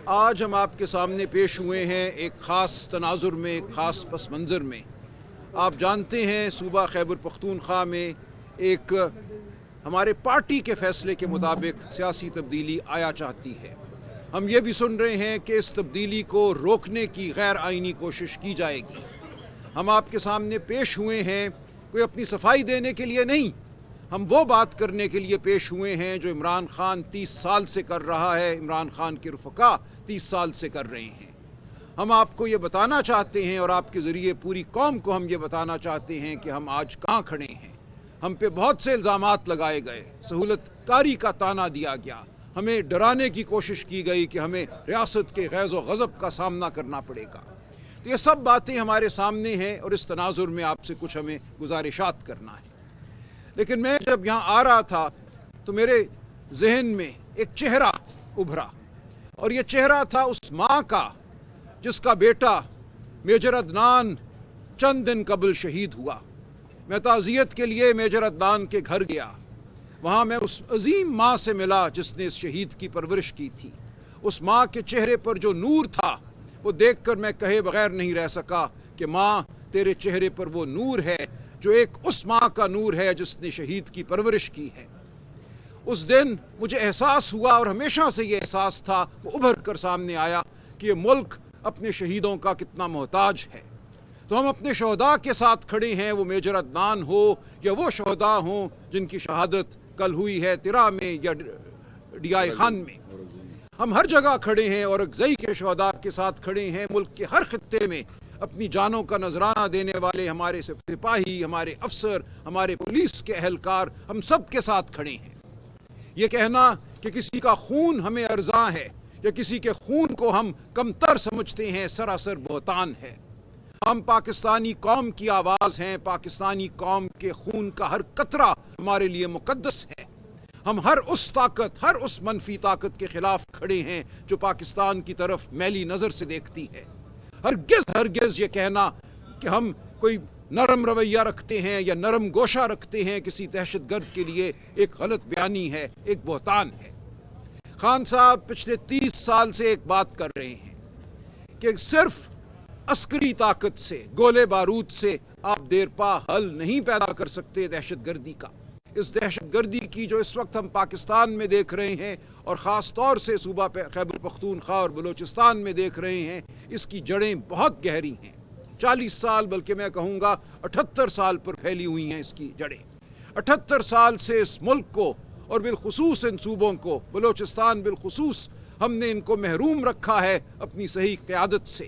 آج ہم آپ کے سامنے پیش ہوئے ہیں ایک خاص تناظر میں، ایک خاص پس منظر میں۔ آپ جانتے ہیں صوبہ خیبر پختونخوا میں ایک ہمارے پارٹی کے فیصلے کے مطابق سیاسی تبدیلی آیا چاہتی ہے۔ ہم یہ بھی سن رہے ہیں کہ اس تبدیلی کو روکنے کی غیر آئینی کوشش کی جائے گی۔ ہم آپ کے سامنے پیش ہوئے ہیں کوئی اپنی صفائی دینے کے لیے نہیں، ہم وہ بات کرنے کے لیے پیش ہوئے ہیں جو عمران خان 30 سال سے کر رہا ہے، عمران خان کے رفقا 30 سال سے کر رہے ہیں۔ ہم آپ کو یہ بتانا چاہتے ہیں اور آپ کے ذریعے پوری قوم کو ہم یہ بتانا چاہتے ہیں کہ ہم آج کہاں کھڑے ہیں۔ ہم پہ بہت سے الزامات لگائے گئے، سہولت کاری کا تانا دیا گیا، ہمیں ڈرانے کی کوشش کی گئی کہ ہمیں ریاست کے غیظ و غضب کا سامنا کرنا پڑے گا۔ تو یہ سب باتیں ہمارے سامنے ہیں اور اس تناظر میں آپ سے کچھ ہمیں گزارشات کرنا ہے۔ لیکن میں جب یہاں آ رہا تھا تو میرے ذہن میں ایک چہرہ ابھرا، اور یہ چہرہ تھا اس ماں کا جس کا بیٹا میجر عدنان چند دن قبل شہید ہوا۔ میں تعزیت کے لیے میجر عدنان کے گھر گیا، وہاں میں اس عظیم ماں سے ملا جس نے اس شہید کی پرورش کی تھی۔ اس ماں کے چہرے پر جو نور تھا وہ دیکھ کر میں کہے بغیر نہیں رہ سکا کہ ماں تیرے چہرے پر وہ نور ہے جو ایک اس ماں کا نور ہے جس نے شہید کی پرورش کی ہے۔ اس دن مجھے احساس ہوا، اور ہمیشہ سے یہ احساس تھا، وہ ابھر کر سامنے آیا کہ یہ ملک اپنے شہیدوں کا کتنا محتاج ہے۔ تو ہم اپنے شہداء کے ساتھ کھڑے ہیں، وہ میجر عدنان ہو یا وہ شہداء ہوں جن کی شہادت کل ہوئی ہے ترا میں یا ڈی آئی خان میں۔ ہم ہر جگہ کھڑے ہیں، اور اورکزئی کے شہداء کے ساتھ کھڑے ہیں۔ ملک کے ہر خطے میں اپنی جانوں کا نذرانہ دینے والے ہمارے سپاہی، ہمارے افسر، ہمارے پولیس کے اہلکار، ہم سب کے ساتھ کھڑے ہیں۔ یہ کہنا کہ کسی کا خون ہمیں ارزاں ہے یا کسی کے خون کو ہم کمتر سمجھتے ہیں سراسر بہتان ہے۔ ہم پاکستانی قوم کی آواز ہیں، پاکستانی قوم کے خون کا ہر قطرہ ہمارے لیے مقدس ہے۔ ہم ہر اس طاقت، ہر اس منفی طاقت کے خلاف کھڑے ہیں جو پاکستان کی طرف میلی نظر سے دیکھتی ہے۔ ہرگز یہ کہنا کہ ہم کوئی نرم رویہ رکھتے ہیں یا نرم گوشہ رکھتے ہیں کسی دہشت گرد کے لیے ایک غلط بیانی ہے، ایک بہتان ہے۔ خان صاحب پچھلے 30 سال سے ایک بات کر رہے ہیں کہ صرف عسکری طاقت سے، گولے بارود سے آپ دیر پا حل نہیں پیدا کر سکتے دہشت گردی کا۔ اس دہشت گردی کی جو اس وقت ہم پاکستان میں دیکھ رہے ہیں اور خاص طور سے صوبہ خیبر پختونخوا اور بلوچستان میں دیکھ رہے ہیں، اس کی جڑیں بہت گہری ہیں۔ 40 سال بلکہ میں کہوں گا 78 سال پر پھیلی ہوئی ہیں اس کی جڑیں۔ 78 سال سے اس ملک کو اور بالخصوص ان صوبوں کو، بلوچستان بالخصوص، ہم نے ان کو محروم رکھا ہے اپنی صحیح قیادت سے۔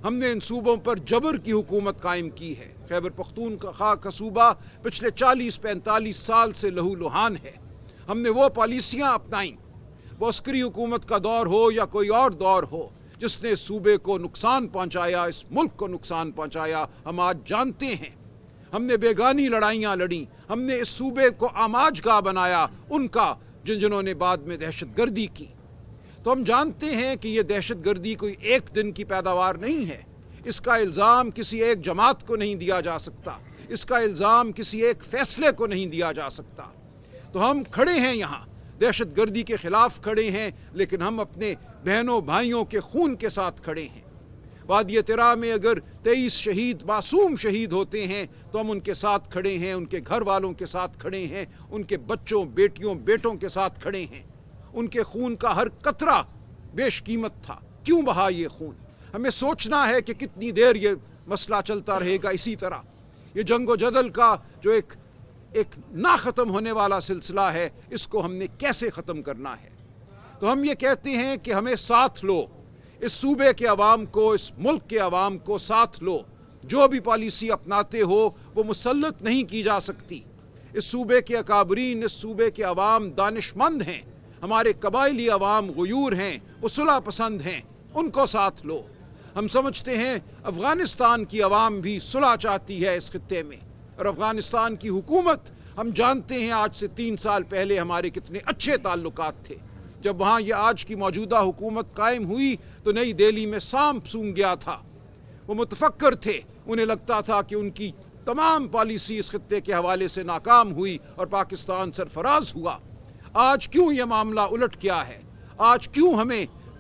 ہم نے ان صوبوں پر جبر کی حکومت قائم کی ہے۔ خیبر پختونخوا کا صوبہ پچھلے 40-45 سال سے لہو لہان ہے۔ ہم نے وہ پالیسیاں اپنائیں، وہ عسکری حکومت کا دور ہو یا کوئی اور دور ہو، جس نے اس صوبے کو نقصان پہنچایا، اس ملک کو نقصان پہنچایا، ہم آج جانتے ہیں۔ ہم نے بیگانی لڑائیاں لڑیں، ہم نے اس صوبے کو آماج گاہ بنایا ان کا جنہوں نے بعد میں دہشت گردی کی۔ تو ہم جانتے ہیں کہ یہ دہشت گردی کوئی ایک دن کی پیداوار نہیں ہے۔ اس کا الزام کسی ایک جماعت کو نہیں دیا جا سکتا، اس کا الزام کسی ایک فیصلے کو نہیں دیا جا سکتا۔ تو ہم کھڑے ہیں یہاں، دہشت گردی کے خلاف کھڑے ہیں، لیکن ہم اپنے بہنوں بھائیوں کے خون کے ساتھ کھڑے ہیں۔ وادی ترا میں اگر 23 شہید، معصوم شہید ہوتے ہیں تو ہم ان کے ساتھ کھڑے ہیں، ان کے گھر والوں کے ساتھ کھڑے ہیں، ان کے بچوں، بیٹیوں، بیٹوں کے ساتھ کھڑے ہیں۔ ان کے خون کا ہر قطرہ بیش قیمت تھا۔ کیوں بہا یہ خون؟ ہمیں سوچنا ہے کہ کتنی دیر یہ مسئلہ چلتا رہے گا اسی طرح۔ یہ جنگ و جدل کا جو ایک نہ ختم ہونے والا سلسلہ ہے، اس کو ہم نے کیسے ختم کرنا ہے؟ تو ہم یہ کہتے ہیں کہ ہمیں ساتھ لو، اس صوبے کے عوام کو، اس ملک کے عوام کو ساتھ لو۔ جو بھی پالیسی اپناتے ہو وہ مسلط نہیں کی جا سکتی۔ اس صوبے کے اکابرین، اس صوبے کے عوام دانش مند ہیں، ہمارے قبائلی عوام غیور ہیں، وہ صلح پسند ہیں، ان کو ساتھ لو۔ ہم سمجھتے ہیں افغانستان کی عوام بھی صلح چاہتی ہے اس خطے میں، اور افغانستان کی حکومت، ہم جانتے ہیں آج سے 3 سال پہلے ہمارے کتنے اچھے تعلقات تھے۔ جب وہاں یہ آج کی موجودہ حکومت قائم ہوئی تو نئی دہلی میں سانپ سونگ گیا تھا۔ وہ متفکر تھے، انہیں لگتا تھا کہ ان کی تمام پالیسی اس خطے کے حوالے سے ناکام ہوئی اور پاکستان سرفراز ہوا۔ آج کیوں یہ معاملہ الٹ گیا ہے؟ آج کیوں ہمیں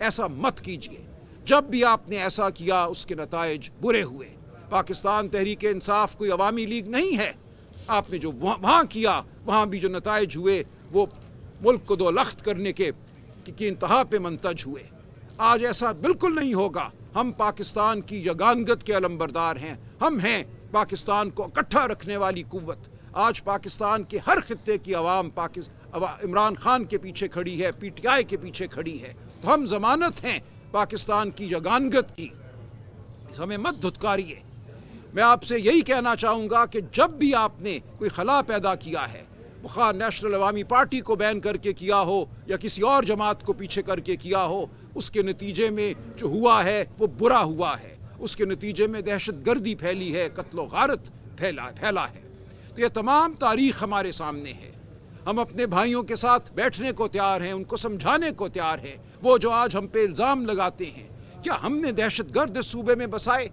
ایسا مت کیجیے. جب بھی آپ نے ایسا کیا اس کے نتائج برے ہوئے. پاکستان تحریک انصاف کوئی عوامی لیگ نہیں ہے. آپ نے جو وہاں کیا وہاں بھی جو نتائج ہوئے وہ ملک کو دو لخت کرنے کے انتہا پہ منتج ہوئے. آج ایسا بالکل نہیں ہوگا. ہم پاکستان کی یگانگت کے علمبردار ہیں. ہم ہیں پاکستان کو اکٹھا رکھنے والی قوت. آج پاکستان کے ہر خطے کی عوام عمران خان کے پیچھے کھڑی ہے, پی ٹی آئی کے پیچھے کھڑی ہے. تو ہم ضمانت ہیں پاکستان کی یگانگت کی. ہمیں مت دھتکاریے. میں آپ سے یہی کہنا چاہوں گا کہ جب بھی آپ نے کوئی خلا پیدا کیا ہے, خواہ نیشنل عوامی پارٹی کو بین کر کے کیا ہو یا کسی اور جماعت کو پیچھے کر کے کیا ہو, اس کے نتیجے میں جو ہوا ہے وہ برا ہوا ہے. اس کے نتیجے میں دہشت گردی پھیلی ہے, قتل و غارت پھیلا ہے. تو یہ تمام تاریخ ہمارے سامنے ہے. ہم اپنے بھائیوں کے ساتھ بیٹھنے کو تیار ہیں, ان کو سمجھانے کو تیار ہیں. وہ جو آج ہم پہ الزام لگاتے ہیں, کیا ہم نے دہشت گرد اس صوبے میں بسائے؟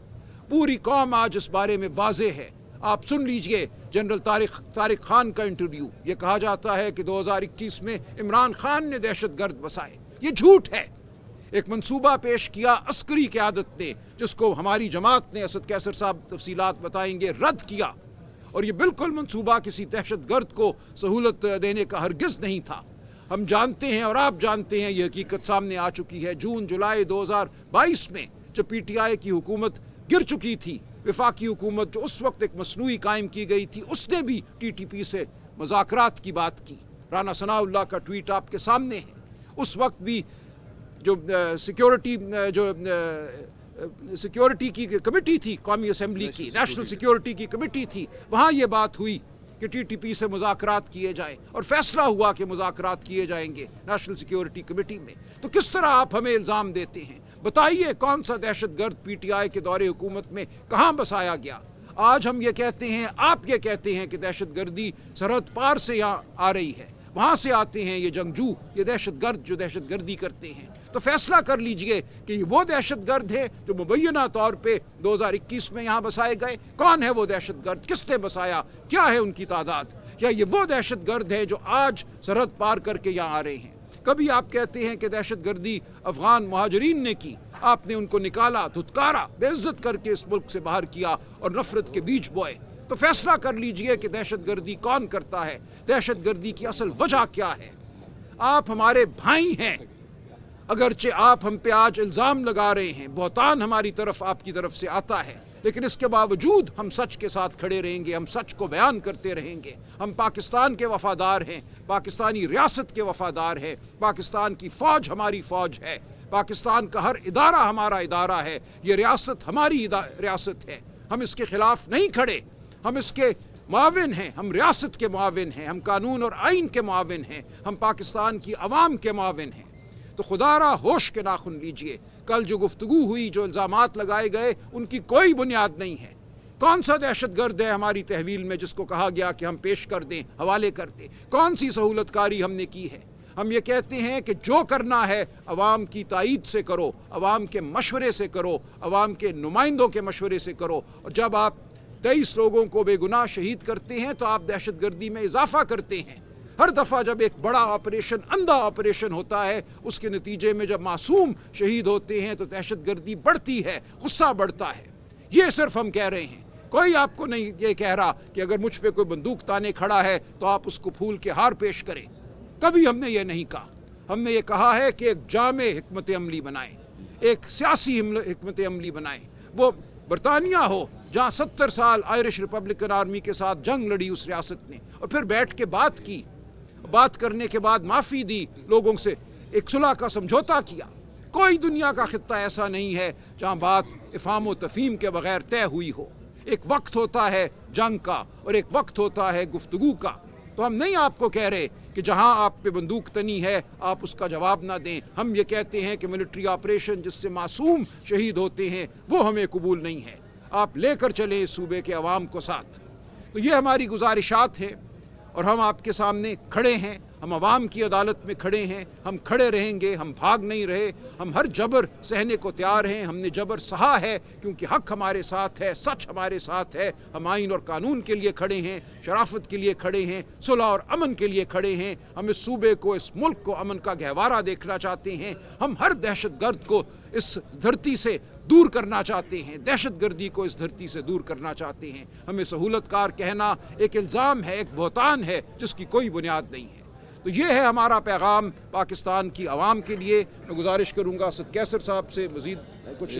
پوری قوم آج اس بارے میں واضح ہے. آپ سن لیجئے جنرل طارق خان کا انٹرویو. یہ کہا جاتا ہے کہ 2021 میں عمران خان نے دہشت گرد بسائے. یہ جھوٹ ہے. ایک منصوبہ پیش کیا عسکری قیادت نے, جس کو ہماری جماعت نے, اسد کیسر صاحب تفصیلات بتائیں گے, رد کیا. اور یہ بالکل منصوبہ کسی دہشت گرد کو سہولت دینے کا ہرگز نہیں تھا. ہم جانتے ہیں اور آپ جانتے ہیں, یہ حقیقت سامنے آ چکی ہے. جون جولائی 2022 میں جب پی ٹی آئی کی حکومت گر چکی تھی, وفاقی حکومت جو اس وقت ایک مصنوعی قائم کی گئی تھی, اس نے بھی ٹی ٹی پی سے مذاکرات کی بات کی. رانا ثناء اللہ کا ٹویٹ آپ کے سامنے ہے. اس وقت بھی جو سیکیورٹی کی کمیٹی تھی, قومی اسمبلی کی نیشنل سیکیورٹی کی کمیٹی تھی, وہاں یہ بات ہوئی کہ ٹی ٹی پی سے مذاکرات کیے جائیں, اور فیصلہ ہوا کہ مذاکرات کیے جائیں گے نیشنل سیکیورٹی کمیٹی میں. تو کس طرح آپ ہمیں الزام دیتے ہیں؟ بتائیے کون سا دہشت گرد پی ٹی آئی کے دور حکومت میں کہاں بسایا گیا؟ آج ہم یہ کہتے ہیں, آپ یہ کہتے ہیں کہ دہشت گردی سرحد پار سے یہاں آ رہی ہے, وہاں سے آتے ہیں یہ جنگجو, یہ دہشت گرد جو دہشت گردی کرتے ہیں. تو فیصلہ کر لیجئے کہ یہ وہ دہشت گرد ہے جو مبینہ طور پہ 2021 میں یہاں بسائے گئے. کون ہے وہ دہشت گرد؟ کس نے بسایا؟ کیا ہے ان کی تعداد؟ یا یہ وہ دہشت گرد ہے جو آج سرحد پار کر کے یہاں آ رہے ہیں؟ کبھی آپ کہتے ہیں کہ دہشت گردی افغان مہاجرین نے کی, آپ نے ان کو نکالا, دھتکارا, بے عزت کر کے اس ملک سے باہر کیا اور نفرت کے بیج بوئے. تو فیصلہ کر لیجئے کہ دہشت گردی کون کرتا ہے, دہشت گردی کی اصل وجہ کیا ہے. آپ ہمارے بھائی ہیں, اگرچہ آپ ہم پہ آج الزام لگا رہے ہیں, بہتان ہماری طرف آپ کی طرف سے آتا ہے, لیکن اس کے باوجود ہم سچ کے ساتھ کھڑے رہیں گے, ہم سچ کو بیان کرتے رہیں گے. ہم پاکستان کے وفادار ہیں, پاکستانی ریاست کے وفادار ہیں, پاکستان کی فوج ہماری فوج ہے, پاکستان کا ہر ادارہ ہمارا ادارہ ہے, یہ ریاست ہماری ریاست ہے. ہم اس کے خلاف نہیں کھڑے, ہم اس کے معاون ہیں, ہم ریاست کے معاون ہیں, ہم قانون اور آئین کے معاون ہیں, ہم پاکستان کی عوام کے معاون ہیں. تو خدا را ہوش کے ناخن لیجئے. کل جو گفتگو ہوئی, جو الزامات لگائے گئے, ان کی کوئی بنیاد نہیں ہے. کون سا دہشت گرد ہے ہماری تحویل میں جس کو کہا گیا کہ ہم پیش کر دیں, حوالے کر دیں؟ کون سی سہولت کاری ہم نے کی ہے؟ ہم یہ کہتے ہیں کہ جو کرنا ہے عوام کی تائید سے کرو, عوام کے مشورے سے کرو, عوام کے نمائندوں کے مشورے سے کرو. اور جب آپ 23 لوگوں کو بے گناہ شہید کرتے ہیں تو آپ دہشت گردی میں اضافہ کرتے ہیں. ہر دفعہ جب ایک بڑا آپریشن, اندھا آپریشن ہوتا ہے, اس کے نتیجے میں جب معصوم شہید ہوتے ہیں تو دہشت گردی بڑھتی ہے, غصہ بڑھتا ہے. یہ صرف ہم کہہ رہے ہیں. کوئی آپ کو نہیں یہ کہہ رہا کہ اگر مجھ پہ کوئی بندوق تانے کھڑا ہے تو آپ اس کو پھول کے ہار پیش کریں. کبھی ہم نے یہ نہیں کہا. ہم نے یہ کہا ہے کہ ایک جامع حکمت عملی بنائیں, ایک سیاسی حکمت عملی بنائیں. وہ برطانیہ ہو جہاں 70 سال آئرش ریپبلکن آرمی کے ساتھ جنگ لڑی اس ریاست نے, اور پھر بیٹھ کے بات کی, بات کرنے کے بعد معافی دی, لوگوں سے ایک صلح کا سمجھوتا کیا. کوئی دنیا کا خطہ ایسا نہیں ہے جہاں بات افہام و تفہیم کے بغیر طے ہوئی ہو. ایک وقت ہوتا ہے جنگ کا اور ایک وقت ہوتا ہے گفتگو کا. تو ہم نہیں آپ کو کہہ رہے کہ جہاں آپ پہ بندوق تنی ہے آپ اس کا جواب نہ دیں. ہم یہ کہتے ہیں کہ ملٹری آپریشن جس سے معصوم شہید ہوتے ہیں وہ ہمیں قبول نہیں ہے. آپ لے کر چلیں اس صوبے کے عوام کو ساتھ. تو یہ ہماری گزارشات ہیں اور ہم آپ کے سامنے کھڑے ہیں. ہم عوام کی عدالت میں کھڑے ہیں, ہم کھڑے رہیں گے, ہم بھاگ نہیں رہے, ہم ہر جبر سہنے کو تیار ہیں, ہم نے جبر سہا ہے کیونکہ حق ہمارے ساتھ ہے, سچ ہمارے ساتھ ہے, ہم آئین اور قانون کے لیے کھڑے ہیں, شرافت کے لیے کھڑے ہیں, صلح اور امن کے لیے کھڑے ہیں, ہم اس صوبے کو, اس ملک کو امن کا گہوارہ دیکھنا چاہتے ہیں, ہم ہر دہشت گرد کو اس دھرتی سے دور کرنا چاہتے ہیں, دہشت گردی کو اس دھرتی سے دور کرنا چاہتے ہیں. ہمیں سہولت کار کہنا ایک الزام ہے, ایک بہتان ہے جس کی کوئی بنیاد نہیں ہے. تو یہ ہے ہمارا پیغام پاکستان کی عوام کے لیے. میں گزارش کروں گا اسد کیسر صاحب سے مزید کچھ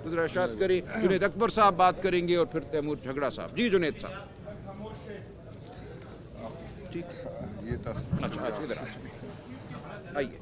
گزارشات کریں. جنید اکبر صاحب بات کریں گے اور پھر تیمور جھگڑا صاحب. جی جنید صاحب. ٹھیک, اچھا ادھر آئیے.